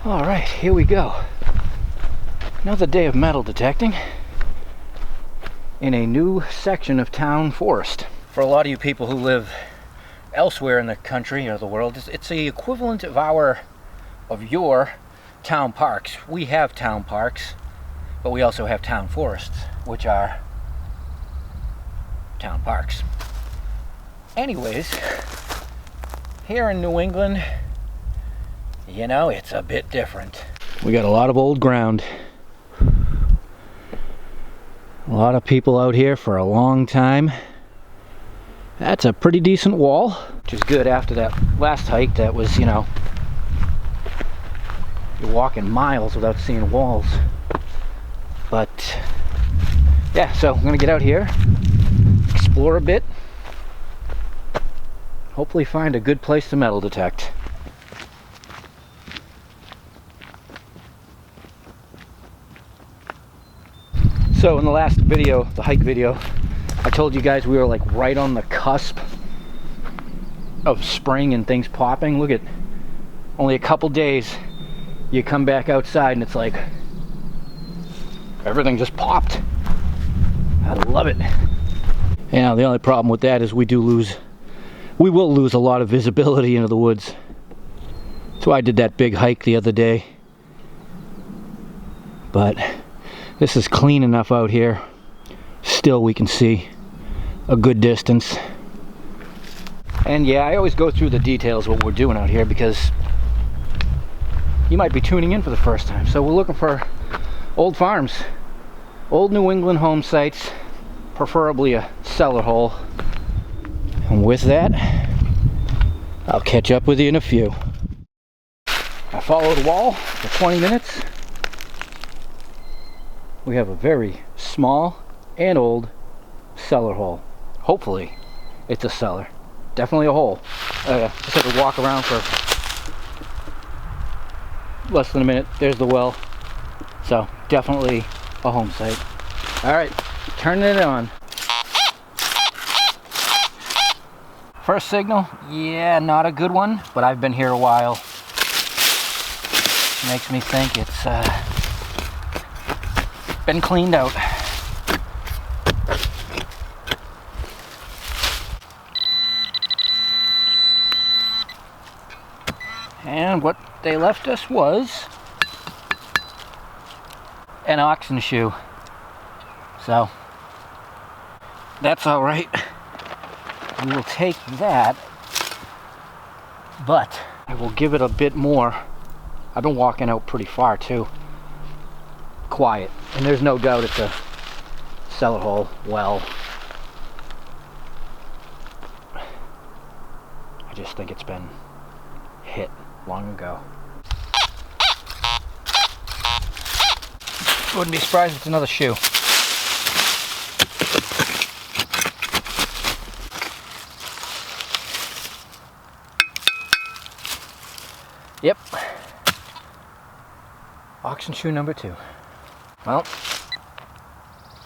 All right, here we go. Another day of metal detecting in a new section of town forest. For a lot of you people who live elsewhere in the country or the world, it's the equivalent of your town parks. We have town parks, but we also have town forests, which are town parks. Anyways, here in New England, you know, it's a bit different. We got a lot of old ground. A lot of people out here for a long time. That's a pretty decent wall, which is good after that last hike that was, you know, you're walking miles without seeing walls. But yeah, so I'm gonna get out here, explore a bit, hopefully find a good place to metal detect. So in the last video, the hike video, I told you guys we were like right on the cusp of spring and things popping. Look at, only a couple days, you come back outside and it's like, everything just popped. I love it. Yeah, the only problem with that is we will lose a lot of visibility into the woods. That's why I did that big hike the other day. But this is clean enough out here. Still we can see a good distance. And yeah, I always go through the details of what we're doing out here because you might be tuning in for the first time. So we're looking for old farms, old New England home sites, preferably a cellar hole. And with that, I'll catch up with you in a few. I followed the wall for 20 minutes. We have a very small and old cellar hole. Hopefully it's a cellar. Definitely a hole. Just had to walk around for less than a minute. There's the well. So definitely a home site. Alright, turning it on. First signal, yeah, not a good one, but I've been here a while. Makes me think it's been cleaned out. And what they left us was an oxen shoe. So that's all right. We will take that, but I will give it a bit more. I've been walking out pretty far too. Quiet, and there's no doubt it's a cellar hole well. I just think it's been hit long ago. Wouldn't be surprised if it's another shoe. Yep. Oxen shoe number 2. Well,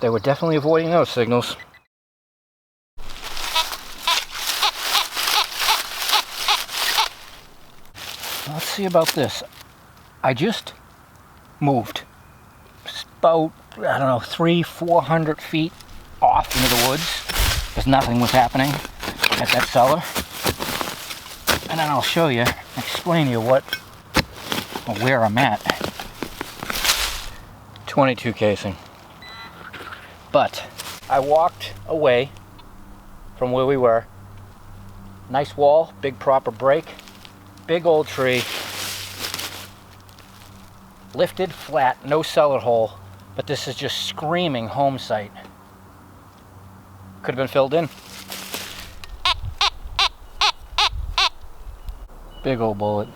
they were definitely avoiding those signals. Let's see about this. I just moved about, I don't know, 300-400 feet off into the woods because nothing was happening at that cellar. And then I'll show you, explain to you where I'm at. 22 casing. But I walked away from where we were. Nice wall, big proper break, big old tree. Lifted flat, no cellar hole, but this is just screaming home site. Could have been filled in. Big old bullet.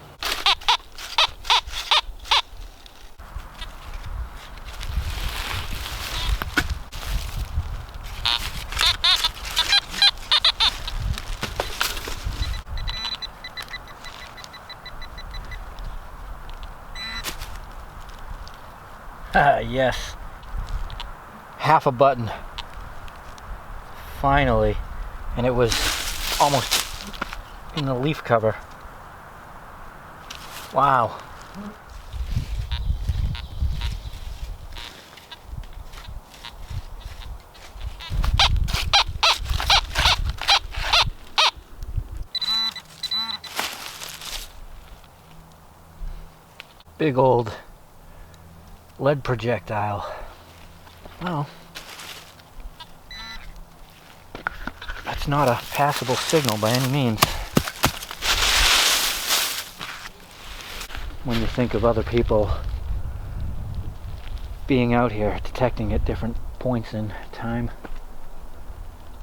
Yes. Half a button. Finally. And it was almost in the leaf cover. Wow. big old lead projectile. Well, that's not a passable signal by any means. When you think of other people being out here detecting at different points in time.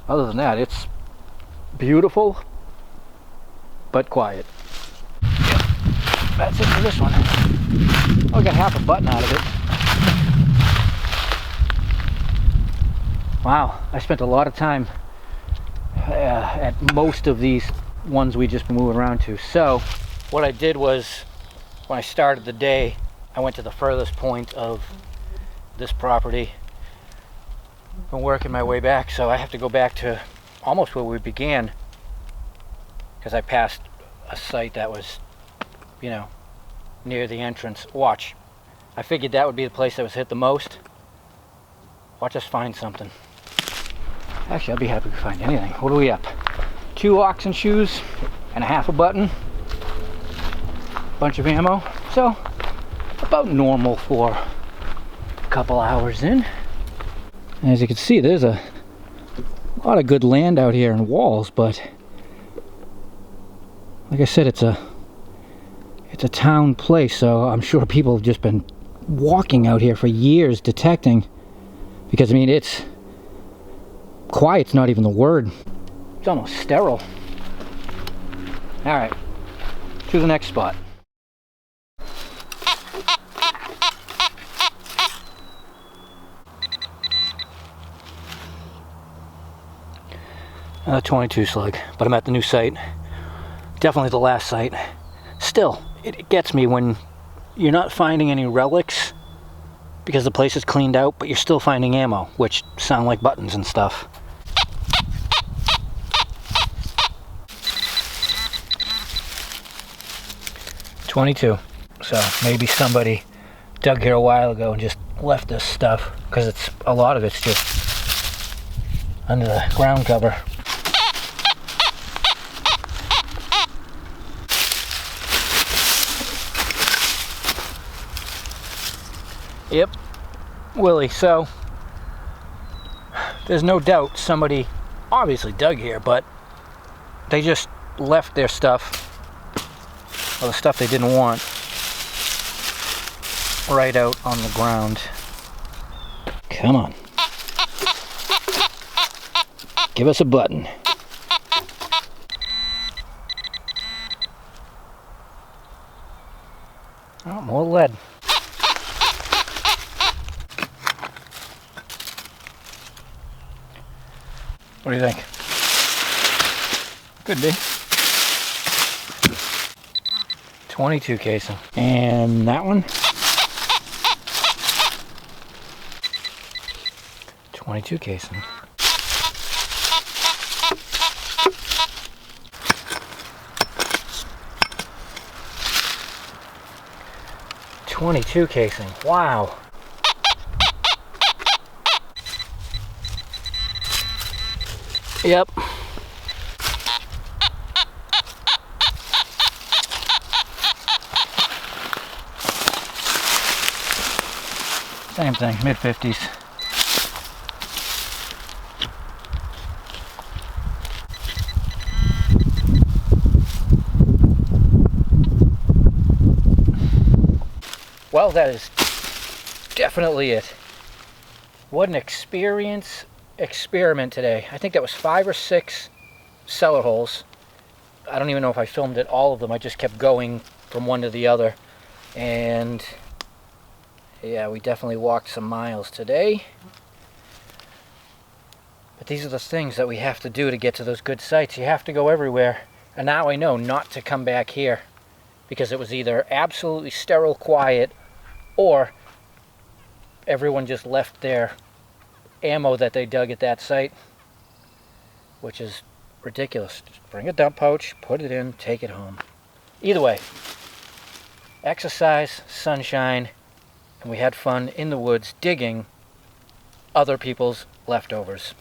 Other than that, it's beautiful but quiet. Yep. That's it for this one. Oh, I got half a button out of it. Wow, I spent a lot of time at most of these ones we just been moving around to. So what I did was, when I started the day, I went to the furthest point of this property. I'm working my way back, so I have to go back to almost where we began, because I passed a site that was, you know, near the entrance. Watch. I figured that would be the place that was hit the most. Watch us find something. Actually, I'd be happy to find anything. What are we up? 2 oxen shoes and a half a button. Bunch of ammo. So, about normal for a couple hours in. As you can see, there's a lot of good land out here and walls, but like I said, it's a town place, so I'm sure people have just been walking out here for years detecting, because I mean, it's quiet's not even the word. It's almost sterile. Alright, to the next spot. Another 22 slug, but I'm at the new site. Definitely the last site. Still, it gets me when you're not finding any relics because the place is cleaned out, but you're still finding ammo, which sound like buttons and stuff. .22. So maybe somebody dug here a while ago and just left this stuff, because a lot of it's just under the ground cover. Yep, Willie. So there's no doubt somebody obviously dug here, but they just left their stuff, or the stuff they didn't want, right out on the ground. Come on. Give us a button. Oh, more lead. What do you think? Could be. 22 casing. And that one? 22 casing. .22 casing. Wow. Yep. Same thing, mid-50s. Well, that is definitely it. What an experiment today. I think that was 5 or 6 cellar holes. I don't even know if I filmed it, all of them. I just kept going from one to the other. And yeah, we definitely walked some miles today. But these are the things that we have to do to get to those good sites. You have to go everywhere. And now I know not to come back here, because it was either absolutely sterile quiet, or everyone just left their ammo that they dug at that site, which is ridiculous. Just bring a dump pouch, put it in, take it home. Either way, exercise, sunshine, and we had fun in the woods digging other people's leftovers.